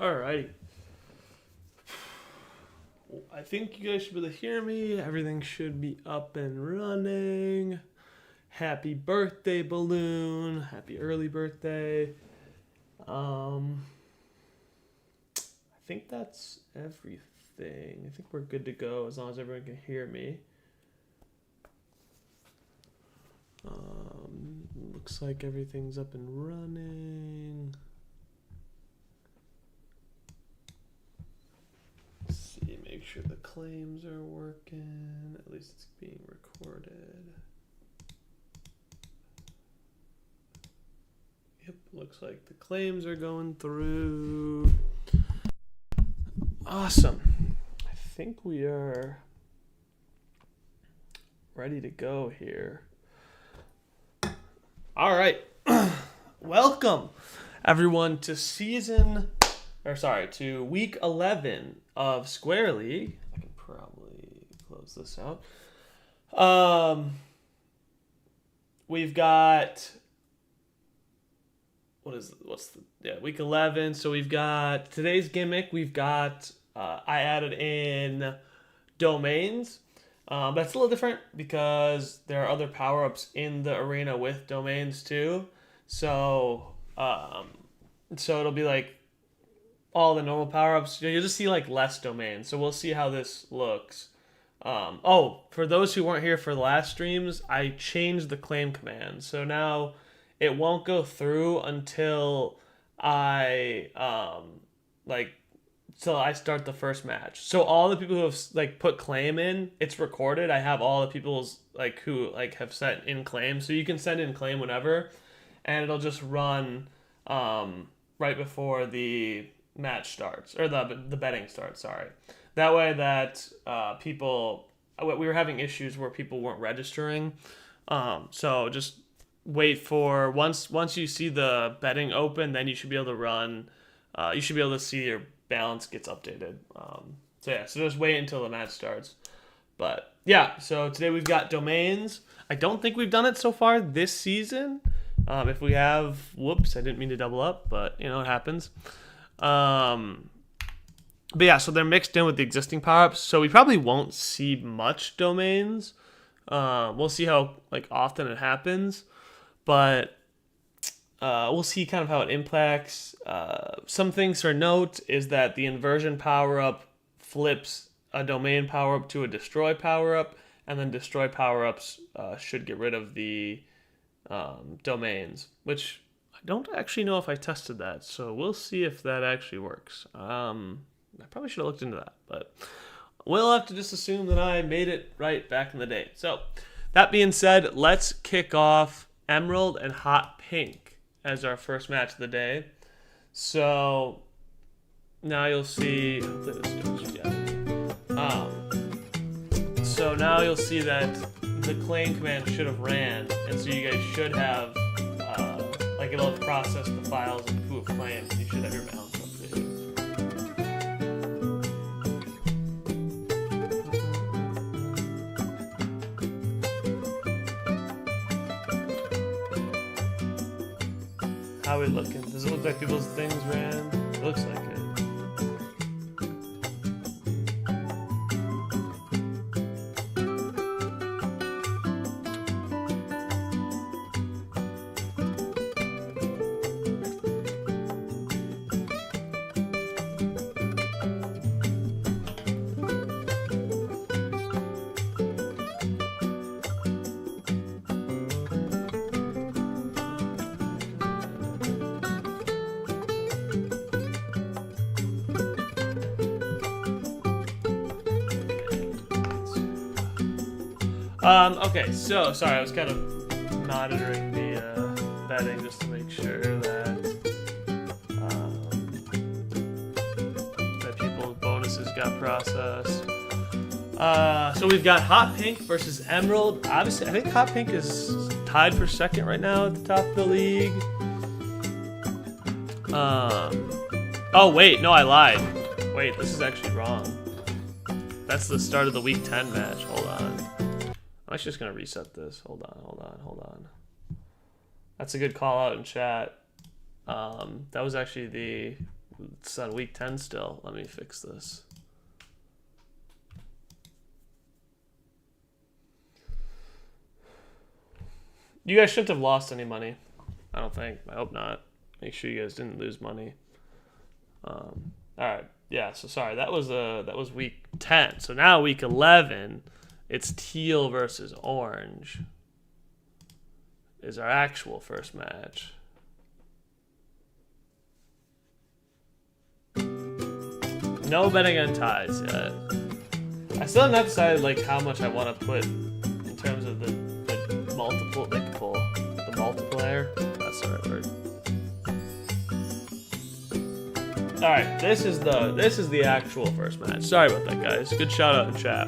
Alrighty. I think you guys should be able to hear me. Everything should be up and running. Happy birthday, Balloon. Happy early birthday. I think that's everything. I think we're good to go as long as everyone can hear me. Looks like everything's up and running. Let's see, make sure the claims are working. At least it's being recorded. Yep, looks like the claims are going through. Awesome. I think we are ready to go here. All right. Welcome, everyone, to to week 11 of Square League. I can probably close this out. We've got week 11. So we've got today's gimmick. We've got I added in domains. But it's a little different because there are other power-ups in the arena with domains too. So it'll be like all the normal power-ups. You'll just see like less domains. So we'll see how this looks. For those who weren't here for the last streams, I changed the claim command. So now it won't go through until I till I start the first match. So all the people who have put claim in, it's recorded. I have all the people's who have sent in claim. So you can send in claim whenever, and it'll just run right before the match starts, or the betting starts. Sorry. That way that we were having issues where people weren't registering. So just wait for once you see the betting open, then you should be able to run. You should be able to see your balance gets updated. So just wait until the match starts. But yeah, so today we've got domains. I don't think we've done it so far this season. If we have, whoops, I didn't mean to double up, but it happens. But yeah, so they're mixed in with the existing power-ups, so we probably won't see much domains. We'll see how often it happens, but we'll see kind of how it impacts. Some things for note is that the inversion power-up flips a domain power-up to a destroy power-up, and then destroy power-ups should get rid of the domains, which I don't actually know if I tested that, so we'll see if that actually works. I probably should have looked into that, but we'll have to just assume that I made it right back in the day. So that being said, let's kick off Emerald and Hot Pink as our first match of the day. So now you'll see. So now you'll see that the claim command should have ran, and so you guys should have it'll have processed the files of who have claimed, and you should have your balance updated. How are we looking? Does it look like people's things ran? It looks like it. Okay, so sorry, I was kind of monitoring the betting just to make sure that people's bonuses got processed. So we've got Hot Pink versus Emerald. Obviously, I think Hot Pink is tied for second right now at the top of the league. Oh wait, no, I lied. Wait, this is actually wrong. That's the start of the week 10 match. Hold on. I'm actually just going to reset this. Hold on. That's a good call out in chat. That was actually the It's on week 10 still. Let me fix this. You guys shouldn't have lost any money. I don't think. I hope not. Make sure you guys didn't lose money. All right. Yeah. So sorry. That was week 10. So now week 11, it's teal versus orange. Is our actual first match. No betting on ties yet. I still have not decided like how much I want to put in terms of the multiplier. That's the right word. All right, this is the actual first match. Sorry about that, guys. Good shout out in chat.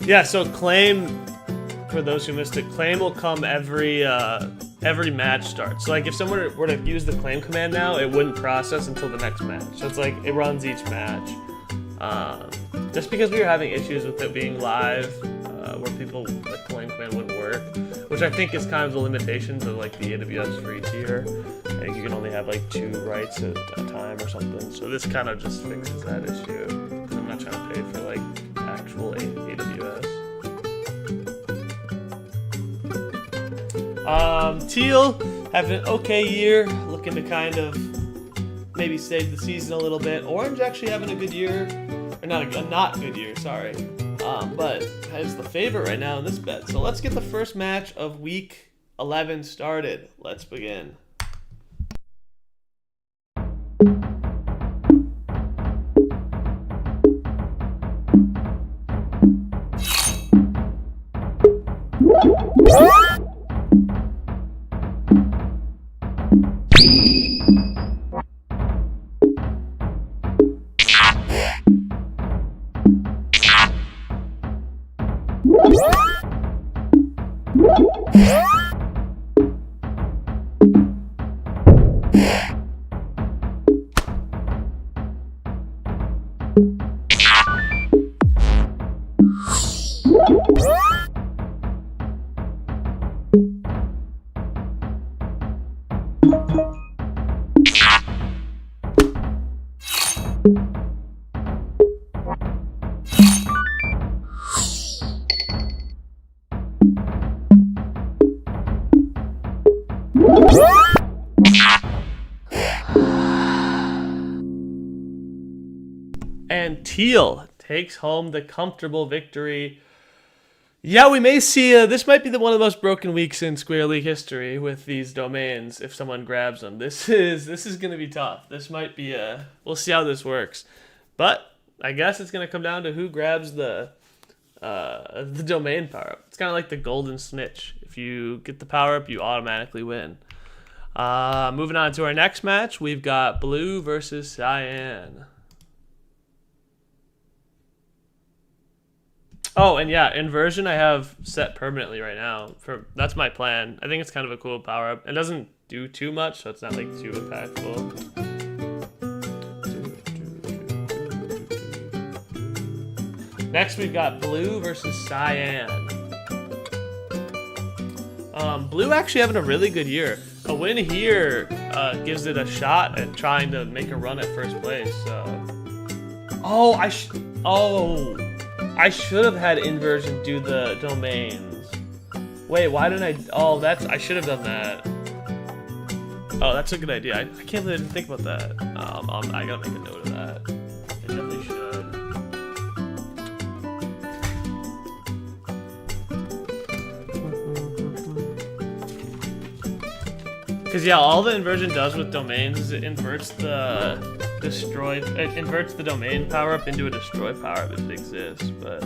Yeah, so claim, for those who missed it, claim will come every match starts. So like if someone were to use the claim command now, it wouldn't process until the next match. So it's like it runs each match. Just because we were having issues with it being live, where people the claim command wouldn't work, which I think is kind of the limitations of like the AWS free tier. I think you can only have like 2 writes at a time or something. So this kind of just fixes that issue. I'm not trying to pay for like actual AWS. Teal having an okay year, looking to kind of maybe save the season a little bit. Orange actually having a good year, or not good year, sorry. But has the favorite right now in this bet. So let's get the first match of week 11 started. Let's begin. And Teal takes home the comfortable victory. Yeah, we may see, this might be one of the most broken weeks in Square League history with these domains if someone grabs them. This is going to be tough. This might be, we'll see how this works. But I guess it's going to come down to who grabs the domain power-up. It's kind of like the golden snitch. If you get the power-up, you automatically win. Moving on to our next match, we've got blue versus cyan. Oh, and yeah, inversion I have set permanently right now. That's my plan. I think it's kind of a cool power-up. It doesn't do too much, so it's not like too impactful. Next, we've got blue versus cyan. Blue actually having a really good year. A win here gives it a shot at trying to make a run at first place. So, I should have had inversion do the domains. Wait, why didn't I? Oh, I should have done that. Oh, that's a good idea. I can't believe I didn't think about that. I gotta make a note of that. I definitely should. Because yeah, all the inversion does with domains is it inverts the domain power up into a destroy power up if it exists, but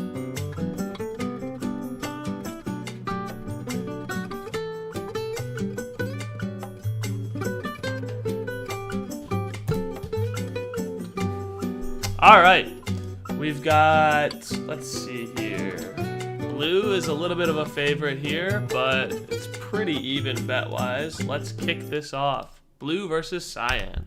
all right, we've got, let's see here. Blue is a little bit of a favorite here, but it's pretty even bet-wise. Let's kick this off. Blue versus cyan.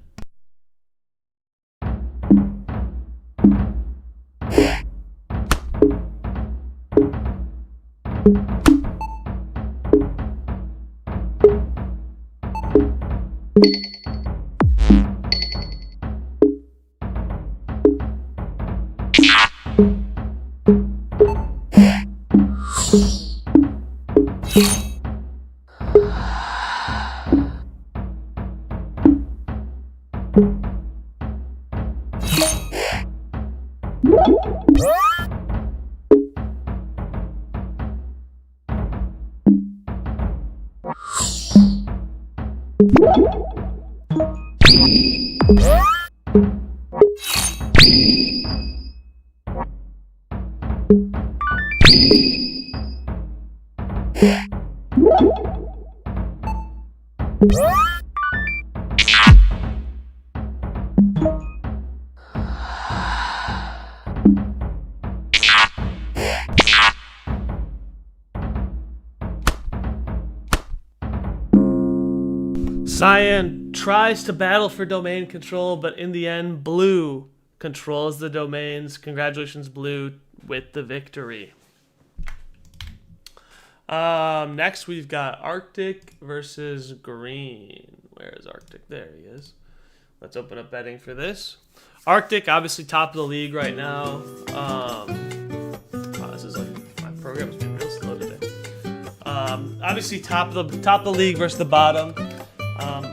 Cyan tries to battle for domain control, but in the end, Blue controls the domains. Congratulations, Blue, with the victory. Next, we've got Arctic versus Green. Where is Arctic? There he is. Let's open up betting for this. Arctic, obviously top of the league right now. Wow, this is like, my program's been real slow today. Obviously top of the league versus the bottom.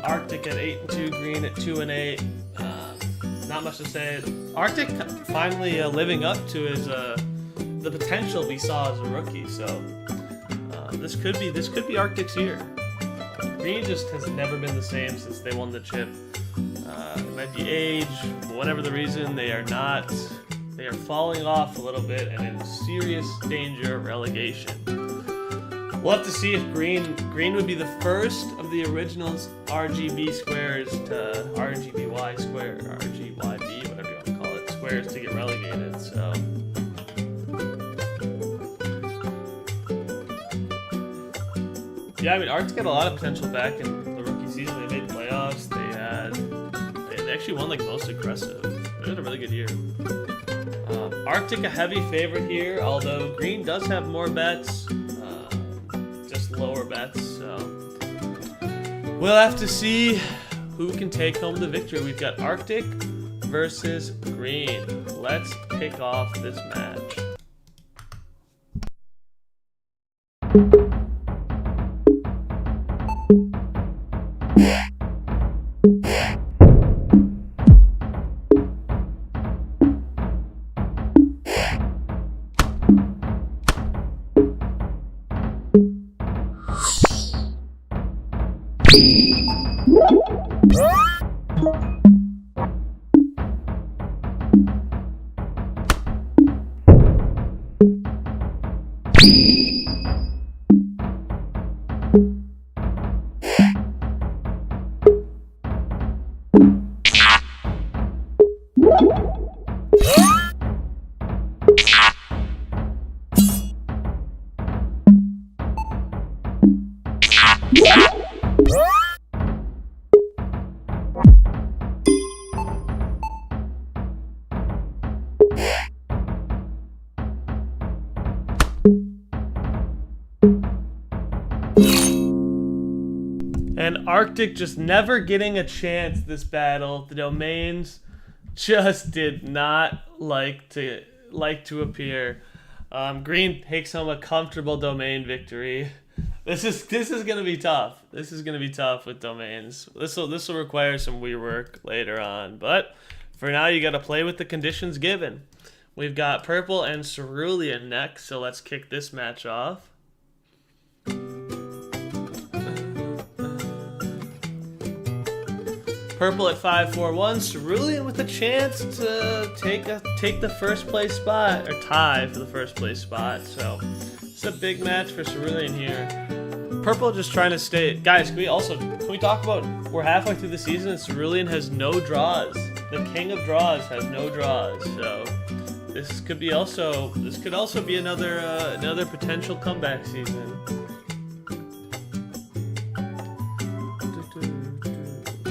Arctic at 8-2, Green at 2-8. Not much to say. Arctic finally living up to his the potential we saw as a rookie. So this could be Arctic's year. Green just has never been the same since they won the chip. It might be age, whatever the reason, they are not. They are falling off a little bit and in serious danger of relegation. We'll have to see if Green would be the first of the original RGB squares to RGBY square, RGYB, whatever you want to call it, squares to get relegated. So yeah, I mean, Arc's got a lot of potential back in the rookie season. They made playoffs. They actually won like most aggressive. They had a really good year. Arctic a heavy favorite here, although Green does have more bets. Lower bets, so we'll have to see who can take home the victory. We've got Arctic versus Green. Let's kick off this match. And Arctic just never getting a chance this battle. The domains just did not like to appear. Green takes home a comfortable domain victory. This is gonna be tough. This is gonna be tough with domains. This will require some rework later on. But for now, you got to play with the conditions given. We've got Purple and Cerulean next, so let's kick this match off. Purple at 5-4-1, Cerulean with a chance to take the first place spot, or tie for the first place spot. So it's a big match for Cerulean here. Purple just trying to stay. Guys, can we talk about, we're halfway through the season and Cerulean has no draws. The king of draws has no draws. So this could also be another potential comeback season.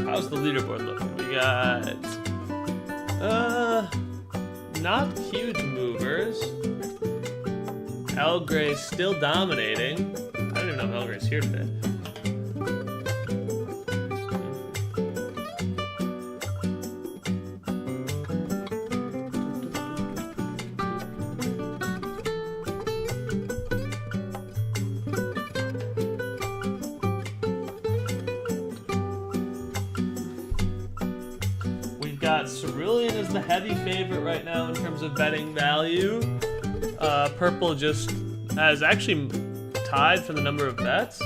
How's the leaderboard looking? We got not huge movers. Elgray's still dominating. I don't even know if Elgray's here today. got Cerulean as the heavy favorite right now in terms of betting value. Purple just has actually tied for the number of bets.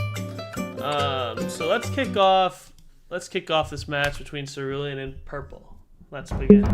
So let's kick off this match between Cerulean and Purple. Let's begin.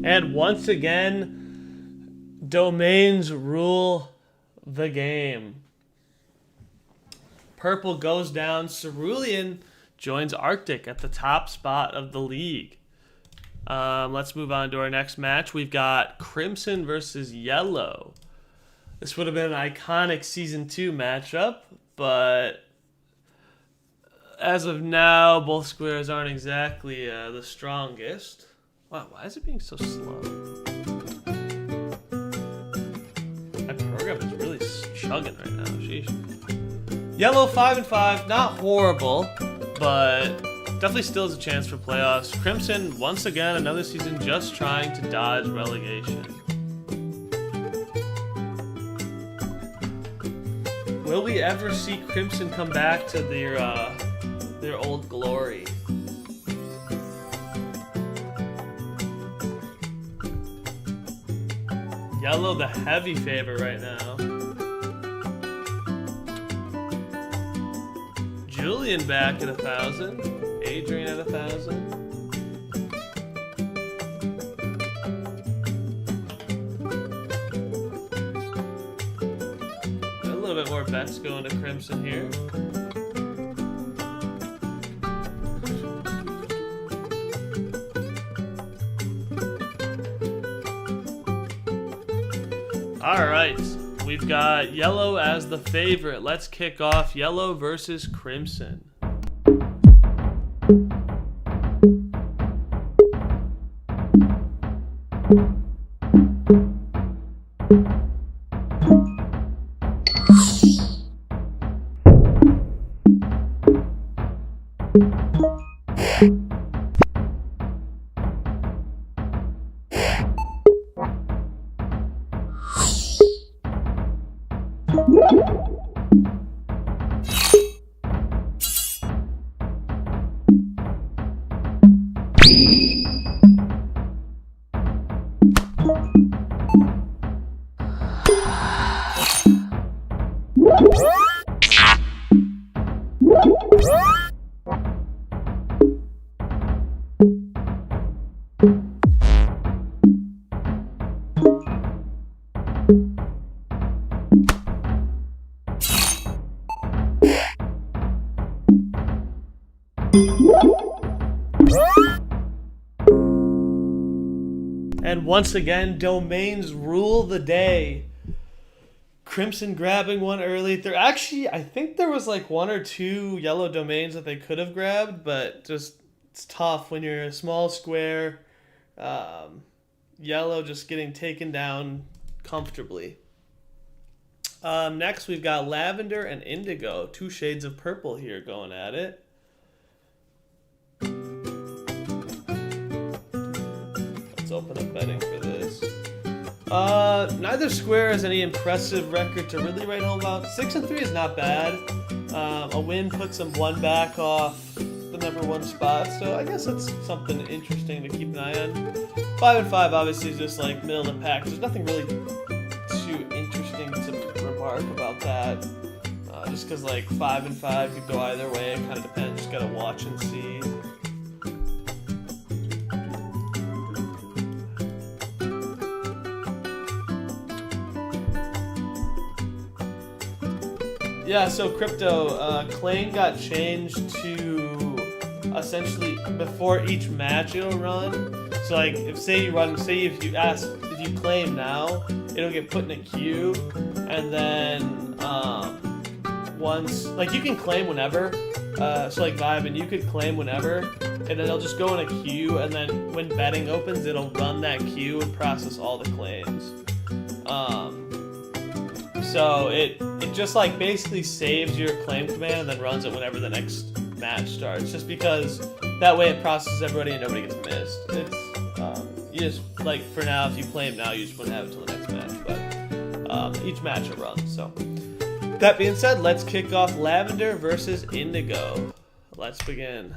And once again, domains rule the game. Purple goes down. Cerulean joins Arctic at the top spot of the league. Let's move on to our next match. We've got Crimson versus Yellow. This would have been an iconic Season 2 matchup, but as of now, both squares aren't exactly the strongest. Wow, why is it being so slow? My program is really chugging right now. Sheesh. Yellow 5-5, not horrible, but definitely still has a chance for playoffs. Crimson, once again, another season just trying to dodge relegation. Will we ever see Crimson come back to their old glory? Yellow, the heavy favorite right now. Julian back at 1,000. Adrian at 1,000. A little bit more bets going to Crimson here. Alright, we've got Yellow as the favorite. Let's kick off Yellow versus Crimson. And once again, domains rule the day. Crimson grabbing one early. I think there was like one or two yellow domains that they could have grabbed, but just it's tough when you're a small square. Yellow just getting taken down comfortably. Next, we've got Lavender and Indigo. Two shades of purple here going at it. Let's open up betting for this. Neither square has any impressive record to really write home about. 6-3 is not bad. A win puts them one back off the #1 spot, so I guess that's something interesting to keep an eye on. 5 and 5 obviously is just like middle of the pack. There's nothing really too interesting to remark about that. Just because like 5 and 5 could go either way. It kind of depends. Just gotta watch and see. Yeah, so crypto, claim got changed to essentially before each match it'll run. So like if you claim now, it'll get put in a queue, and then once, like you can claim whenever, so like Vibe, you could claim whenever, and then it'll just go in a queue, and then when betting opens, it'll run that queue and process all the claims. So it just like basically saves your claim command and then runs it whenever the next match starts, just because that way it processes everybody and nobody gets missed. It's you just, like, for now, if you claim now, you just wouldn't have it until the next match, but each match will run. So that being said, let's kick off Lavender versus Indigo. Let's begin.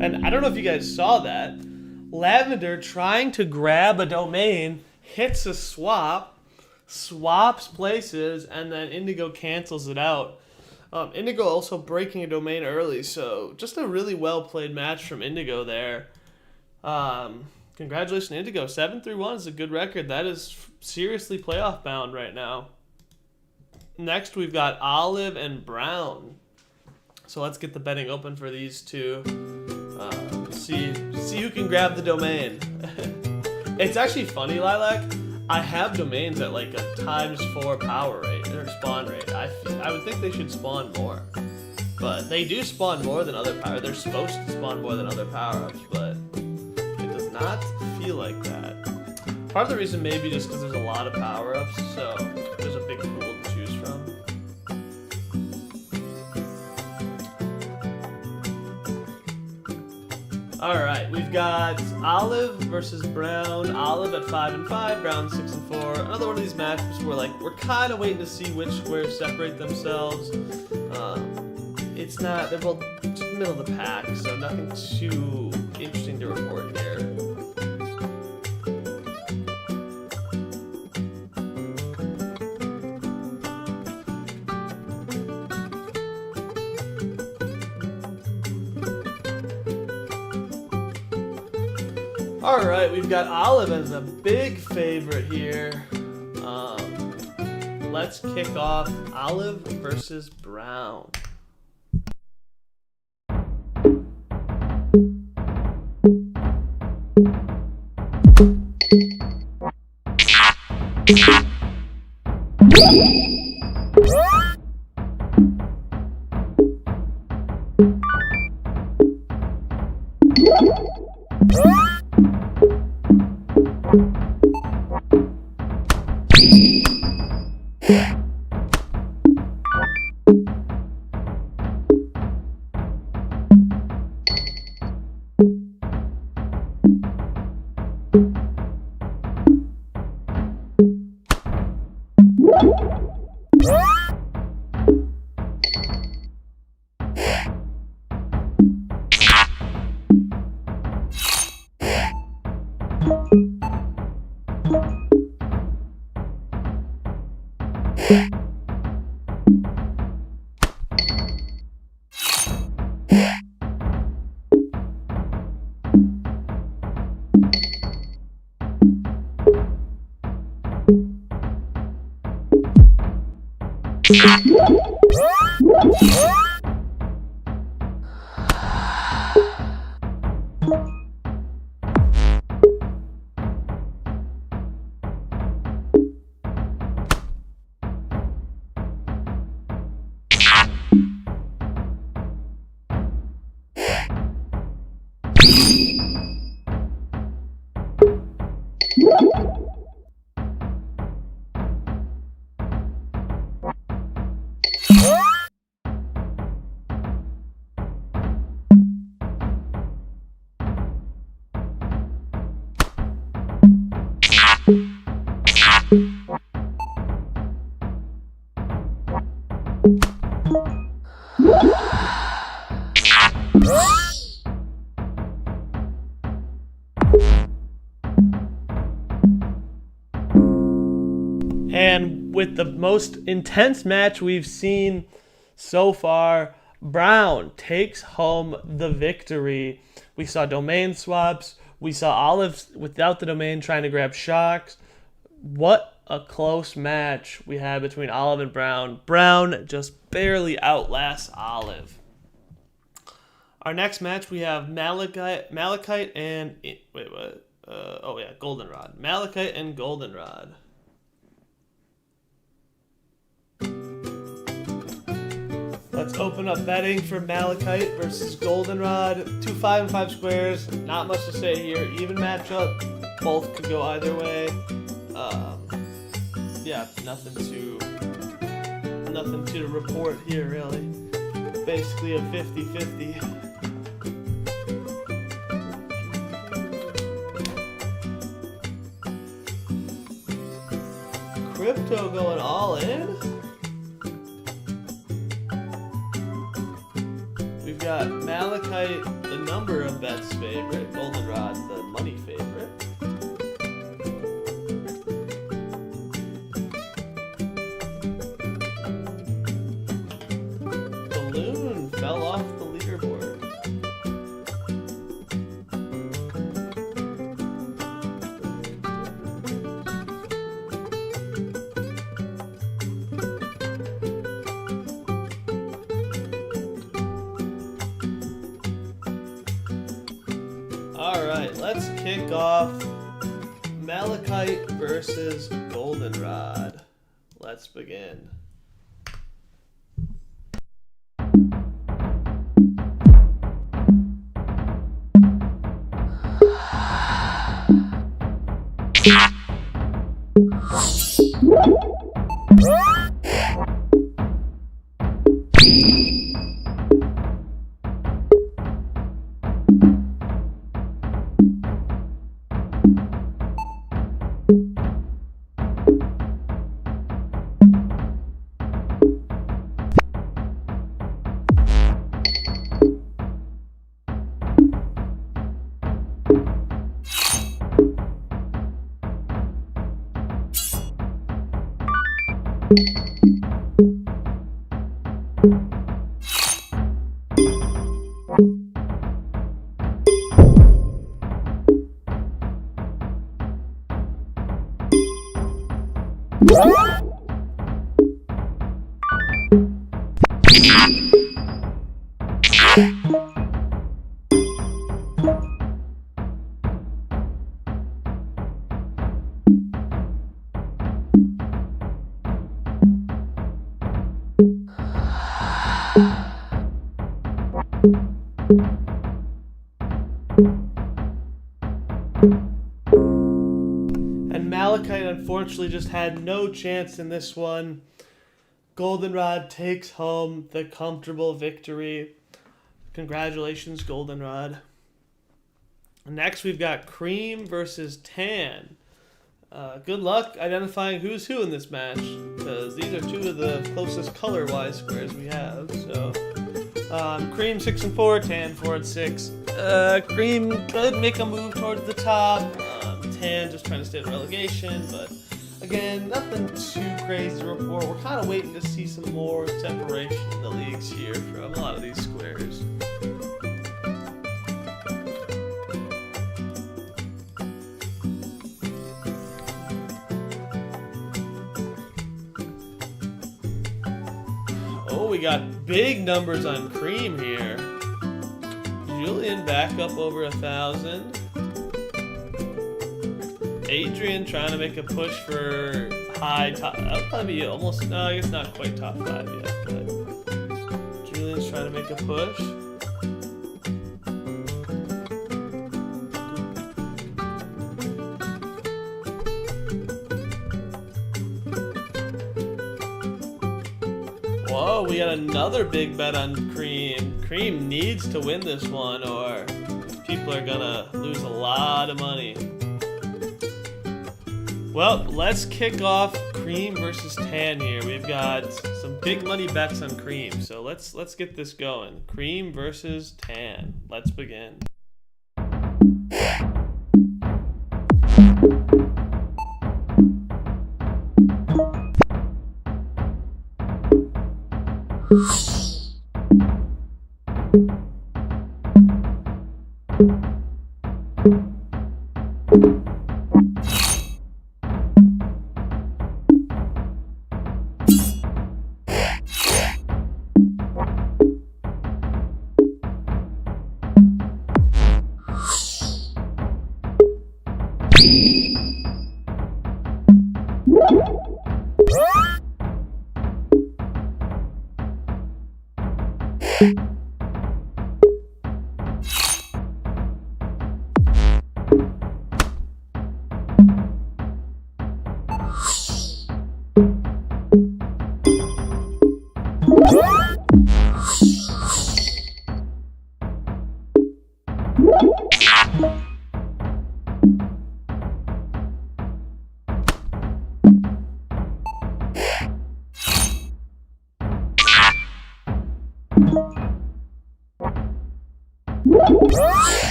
And I don't know if you guys saw that. Lavender trying to grab a domain, hits a swap, swaps places, and then Indigo cancels it out. Indigo also breaking a domain early, so just a really well-played match from Indigo there. Congratulations, Indigo. 7-1 is a good record. That is seriously playoff bound right now. Next, we've got Olive and Brown. So let's get the betting open for these two. See who can grab the domain. It's actually funny, Lilac. I have domains at like a ×4 power rate or spawn rate. I would think they should spawn more, but they do spawn more than other power. They're supposed to spawn more than other power-ups, but it does not feel like that. Part of the reason maybe just because there's a lot of power-ups, so there's a big pool to choose from. Alright, we've got Olive versus Brown. Olive at 5 and 5, Brown 6 and 4. Another one of these matches where like we're kind of waiting to see which squares separate themselves. It's not, they're both middle of the pack, so nothing too interesting to report here. Alright, we've got Olive as a big favorite here. Let's kick off Olive versus Brown. And with the most intense match we've seen so far, Brown takes home the victory. We saw domain swaps. We saw Olive without the domain trying to grab shocks. What a close match we had between Olive and Brown. Brown just barely outlasts Olive. Our next match, we have Malachite and... Wait, what? Goldenrod. Malachite and Goldenrod. Let's open up betting for Malachite versus Goldenrod. 2 5 and 5 squares. Not much to say here. Even matchup. Both could go either way. Yeah, nothing to report here, really. Basically a 50-50. Crypto going all in. We've got Malachite, the number of bets favorite. Goldenrod, the money favorite. Balloon fell off the leaderboard. Alright, let's kick off Malachite versus Goldenrod. Let's begin. And Malachite unfortunately just had no chance in this one. Goldenrod takes home the comfortable victory. Congratulations, Goldenrod. Next, we've got Cream versus Tan. Good luck identifying who's who in this match, because these are two of the closest color-wise squares we have. So, Cream 6 and 4, Tan 4 and 6. Cream could make a move towards the top. Tan just trying to stay in relegation, but again, nothing too crazy to report. We're kind of waiting to see some more separation in the leagues here from a lot of these squares. Oh, we got big numbers on cream here. Julian back up over 1,000. Adrian trying to make a push for high top. That'll probably be almost, no, I guess not quite top 5 yet, but Julian's trying to make a push. Whoa, we got another big bet on Cream. Cream needs to win this one or people are gonna lose a lot of money. Well, let's kick off Cream versus Tan here. We've got some big money bets on Cream, so let's get this going. Cream versus Tan. Let's begin.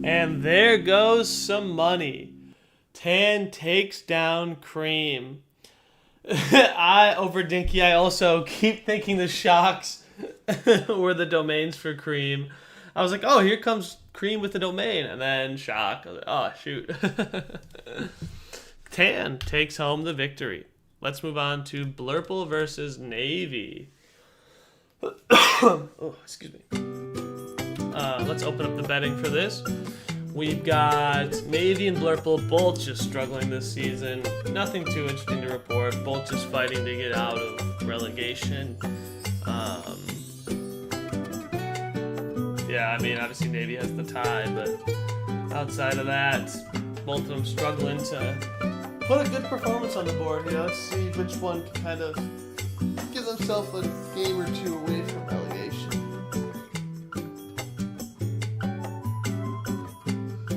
And there goes some money. Tan takes down Cream. Over Dinky, I also keep thinking the shocks were the domains for Cream. I was like, oh, here comes Cream with the domain. And then shock. I was like, oh, shoot. Tan takes home the victory. Let's move on to Blurple versus Navy. Oh, excuse me. Let's open up the betting for this. We've got Navy and Blurple both just struggling this season. Nothing too interesting to report. Both just fighting to get out of relegation. Yeah, I mean, obviously Navy has the tie, but outside of that, both of them struggling to put a good performance on the board. You know, let's see which one can kind of give themselves a game or two away from relegation.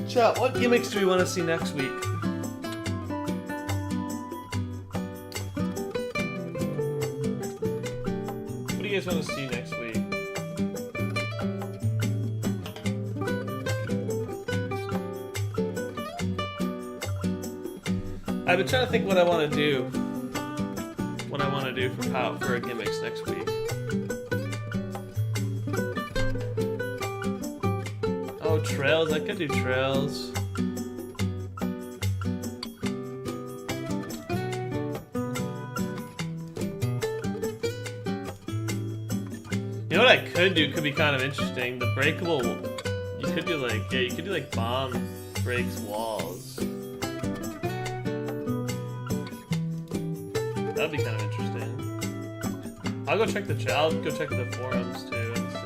Chat, what gimmicks do we want to see next week? What do you guys want to see next week? I've been trying to think what I want to do. What I want to do for gimmicks next week. Oh, trails. I could do trails. You know what I could do? Could be kind of interesting. The breakable. You could do like you could do like bomb breaks walls. That'd be kind of interesting. I'll go check I'll go check the forums too and see.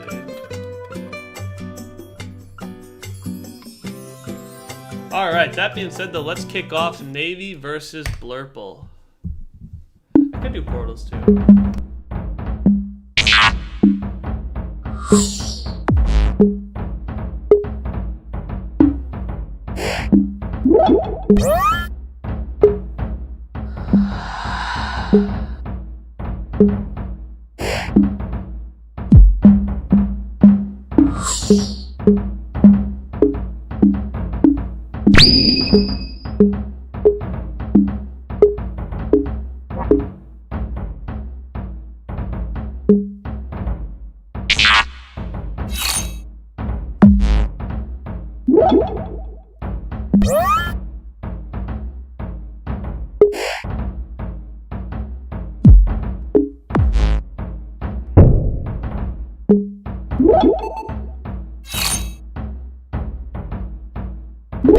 Alright, that being said though, let's kick off Navy versus Blurple. I could do portals too.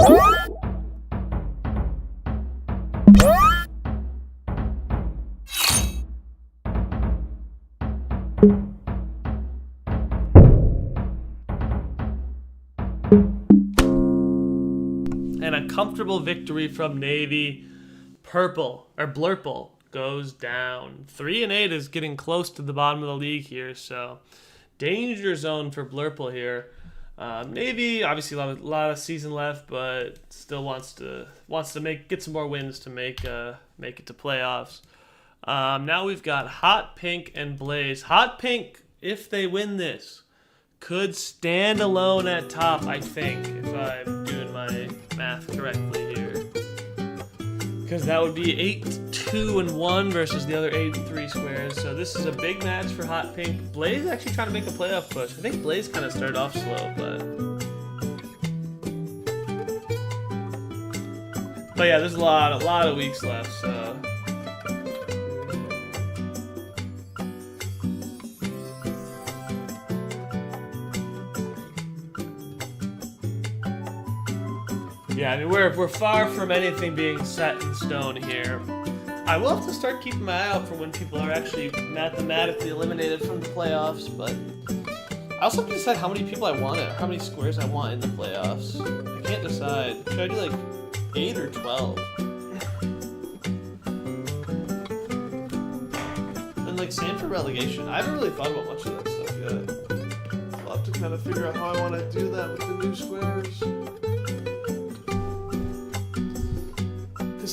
And a comfortable victory from Navy. Purple, or Blurple, goes down. 3-8 is getting close to the bottom of the league here, so danger zone for Blurple here. Navy, obviously a lot of season left, but still wants to get some more wins to make it to playoffs. Now we've got Hot Pink and Blaze. Hot Pink, if they win this, could stand alone at top, I think, if I'm doing my math correctly here. Because that would be 8-2-1 versus the other 8-3 squares. So this is a big match for Hot Pink. Blaze actually trying to make a playoff push. I think Blaze kind of started off slow, but yeah, there's a lot of weeks left. So. Yeah, I mean, we're far from anything being set in stone here. I will have to start keeping my eye out for when people are actually mathematically eliminated from the playoffs, but I also have to decide how many people I want how many squares I want in the playoffs. I can't decide. Should I do like 8 or 12? And like same for relegation. I haven't really thought about much of that stuff yet. I'll have to kind of figure out how I want to do that with the new squares.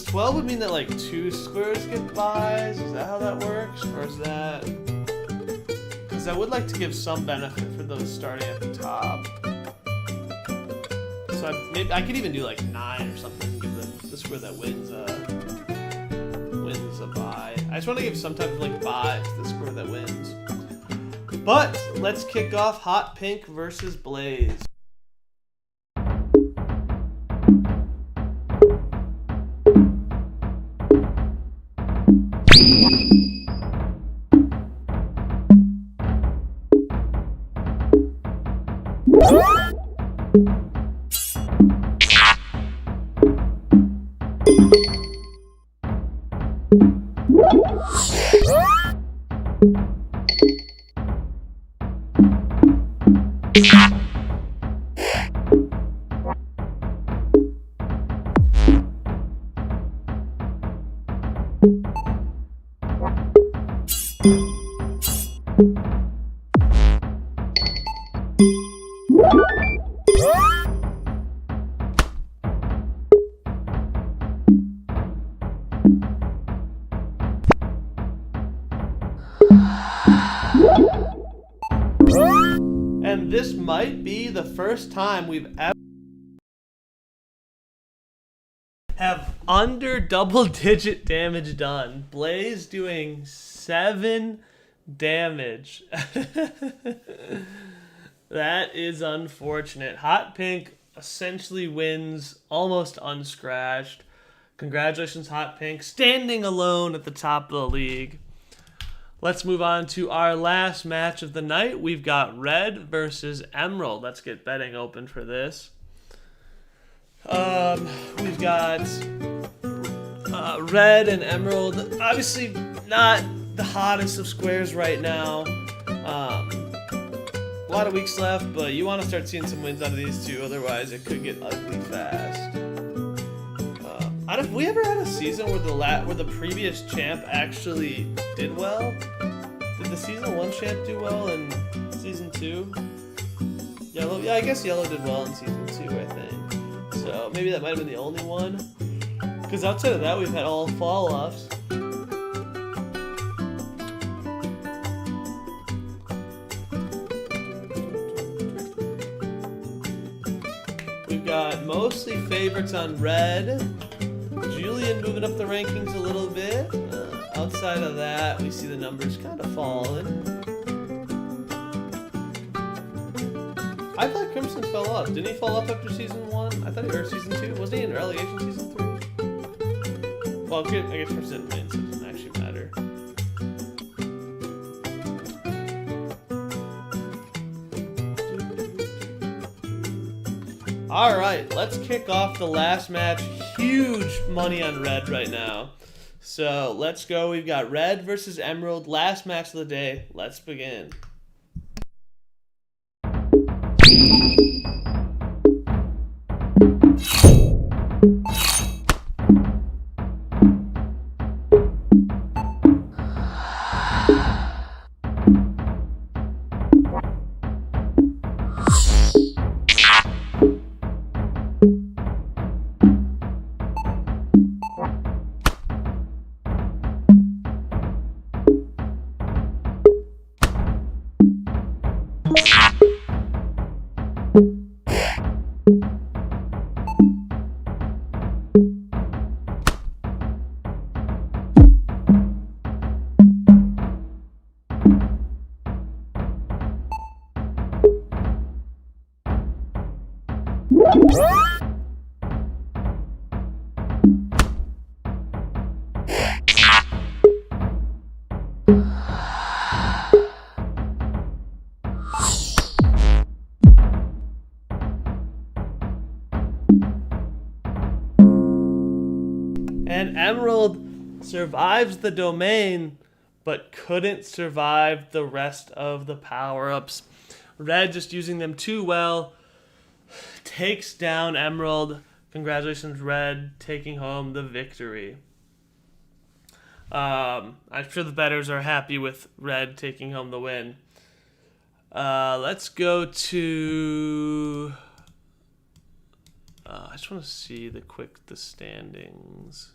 12 would mean that like 2 squares get buys. Is that how that works? Or is that... Because I would like to give some benefit for those starting at the top. So I could even do like 9 or something and give the square that wins a buy. I just want to give some type of like buy to the square that wins. But let's kick off Hot Pink versus Blaze. And this might be the first time we've ever have under double-digit damage done. Blaze doing 7 damage. That is unfortunate. Hot Pink essentially wins almost unscratched. Congratulations, Hot Pink, standing alone at the top of the league. Let's move on to our last match of the night. We've got Red versus Emerald. Let's get betting open for this. We've got Red and Emerald. Obviously not the hottest of squares right now. A lot of weeks left, but you want to start seeing some wins out of these two. Otherwise, it could get ugly fast. Have we ever had a season where the previous champ actually did well? Did the season 1 champ do well in season 2? Yellow? Yeah, I guess Yellow did well in season 2, I think. So maybe that might have been the only one. Because outside of that, we've had all fall-offs. We've got mostly favorites on Red. Julian moving up the rankings a little bit. Outside of that, we see the numbers kind of falling. I thought Crimson fell off. Didn't he fall off after season 1? I thought he was season 2. Wasn't he in relegation season 3? Well, I guess percent wins, so it doesn't actually matter. All right, let's kick off the last match. Huge money on red right now. So let's go. We've got red versus emerald. Last match of the day. Let's begin. And emerald survives the domain, but couldn't survive the rest of the power-ups. Red, just using them too well, takes down emerald. Congratulations, red, taking home the victory. I'm sure the bettors are happy with red taking home the win. Let's go to... I just want to see the standings.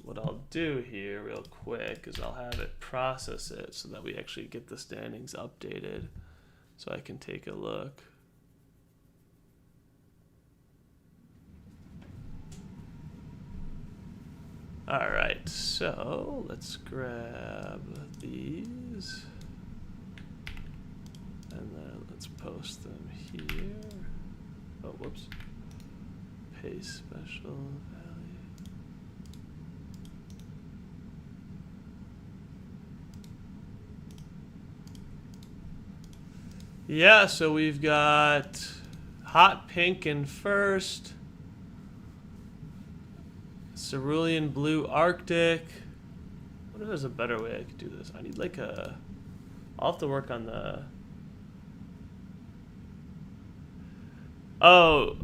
What I'll do here real quick is I'll have it process it so that we actually get the standings updated so I can take a look. All right, so let's grab these and then let's post them here. Oh, whoops. Paste special value. Yeah, so we've got hot pink in first. Cerulean blue Arctic. What if there's a better way I could do this? I need like a... I'll have to work on the... Oh,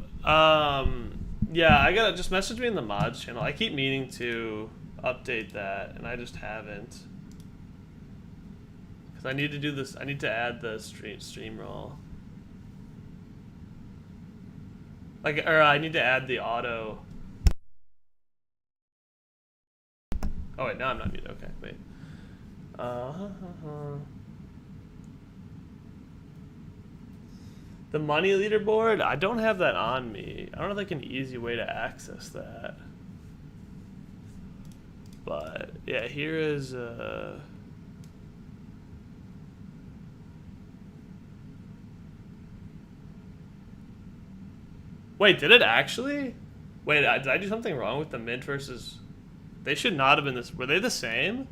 yeah, I gotta just message me in the mods channel. I keep meaning to update that, and I just haven't. Because I need to do this, I need to add the stream roll. Like, or I need to add the auto. Oh wait, now I'm not muted. Okay, wait. The money leaderboard, I don't have that on me. I don't have like an easy way to access that. But yeah, here is Wait, did it actually? Wait, did I do something wrong with the mint versus... They should not have been this... Were they the same?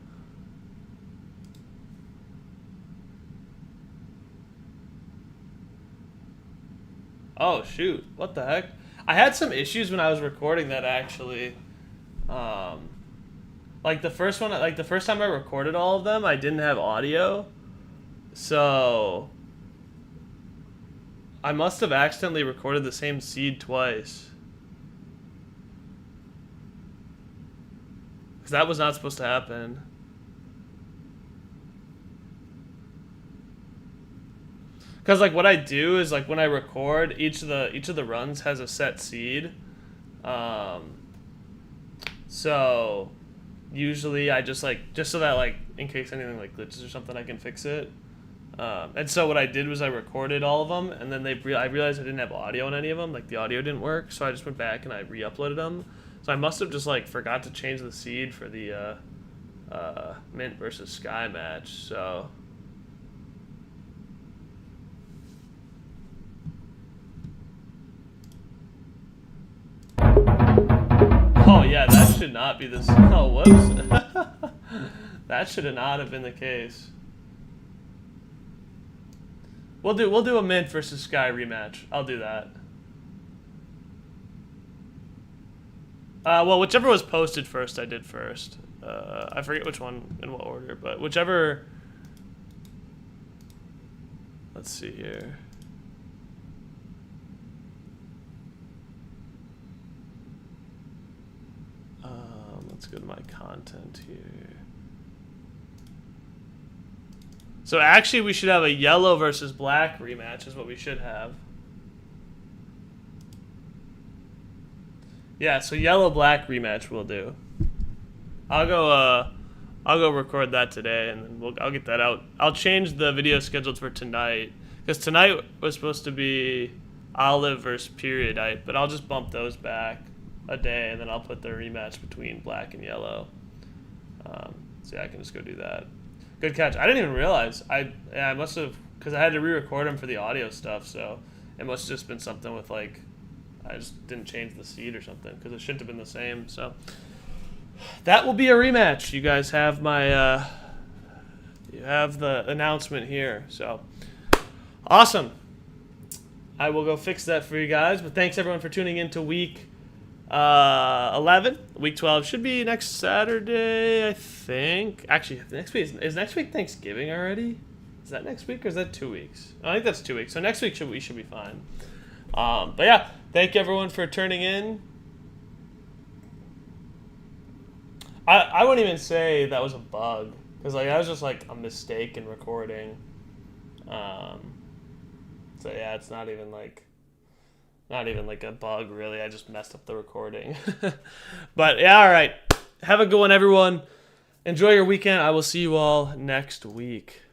Oh, shoot. What the heck? I had some issues when I was recording that, actually. Like, the first one... Like, the first time I recorded all of them, I didn't have audio. So... I must have accidentally recorded the same seed twice. Because that was not supposed to happen. Because like what I do is like when I record, each of the runs has a set seed. So usually I just so that like in case anything like glitches or something, I can fix it. And so what I did was I recorded all of them, and then I realized I didn't have audio on any of them. Like the audio didn't work, so I just went back and I re-uploaded them. So I must have just like forgot to change the seed for the Mint versus Sky match. So oh yeah, that should not be this. Oh whoops, that should not have been the case. We'll do a Mint versus Sky rematch. I'll do that. Well, whichever was posted first, I did first. I forget which one in what order, but whichever. Let's see here. Let's go to my content here. So actually, we should have a yellow versus black rematch. Is what we should have. Yeah, so yellow black rematch we'll do. I'll go record that today, and then I'll get that out. I'll change the video scheduled for tonight, because tonight was supposed to be Olive versus Periodite, but I'll just bump those back a day, and then I'll put the rematch between black and yellow. So yeah, I can just go do that. Good catch. I didn't even realize. I must have, because I had to re-record them for the audio stuff, so it must have just been something with like, I just didn't change the seed or something, because it shouldn't have been the same. So that will be a rematch. You guys have my, you have the announcement here. So awesome. I will go fix that for you guys. But thanks everyone for tuning in to week 11. Week 12 should be next Saturday, I think. Actually, next week is next week Thanksgiving already? Is that next week or is that 2 weeks? I think that's 2 weeks. So next week we should be fine. But yeah, thank you everyone for turning in. I wouldn't even say that was a bug, because like that was just like a mistake in recording. So yeah, it's not even like a bug really. I just messed up the recording. But yeah, all right. Have a good one, everyone. Enjoy your weekend. I will see you all next week.